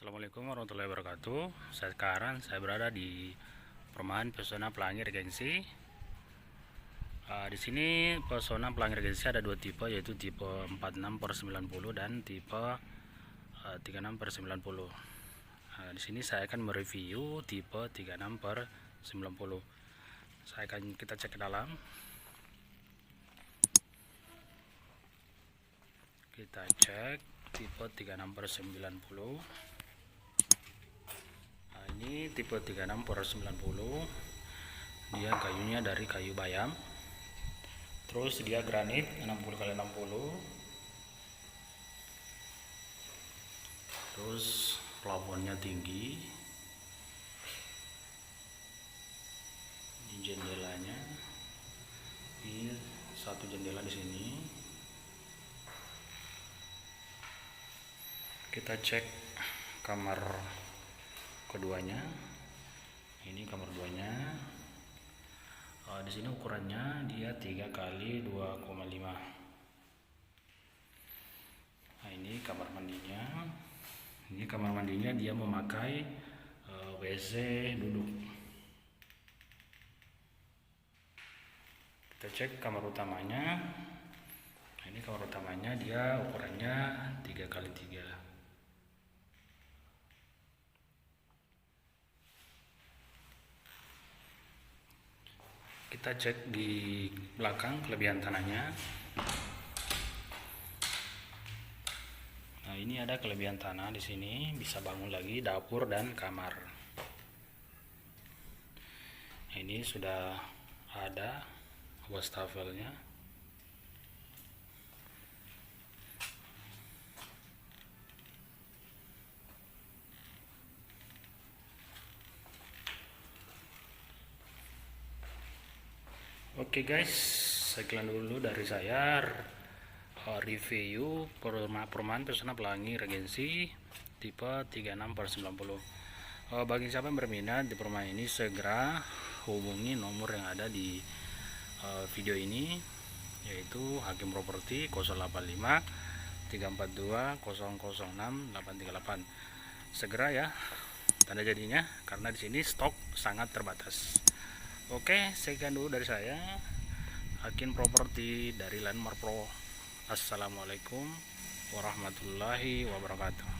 Assalamualaikum warahmatullahi wabarakatuh. Sekarang saya berada di perumahan Pesona Pelangi Regensi. Di sini Pesona Pelangi Regensi ada dua tipe, yaitu tipe 46/90 dan tipe 36/90. Di sini saya akan mereview tipe 36/90. Kita cek ke dalam. Kita cek tipe 36/90. Ini tipe 36/90. Dia kayunya dari kayu bayam. Terus dia granit 60x60. Terus plafonnya tinggi. Ini jendelanya. Ini satu jendela di sini. Kita cek kamar keduanya. Ini kamar keduanya. Di sini ukurannya dia 3x2,5. Nah, ini kamar mandinya. Ini kamar mandinya dia memakai WC duduk. Kita cek kamar utamanya. Nah, ini kamar utamanya dia ukurannya 3x3. Kita cek di belakang kelebihan tanahnya. Nah, ini ada kelebihan tanah di sini, bisa bangun lagi dapur dan kamar. Nah, ini sudah ada wastafelnya. Oke guys, sekian dulu dari saya review perumahan Pesona Pelangi Regensi tipe 36/90. Bagi siapa yang berminat di perumahan ini, segera hubungi nomor yang ada di video ini, yaitu Hakim Properti 085 342 006 838. Segera ya tanda jadinya, karena di sini stok sangat terbatas. Oke, sekian dulu dari saya, Hakim Properti dari Landmark Pro. Assalamualaikum warahmatullahi wabarakatuh.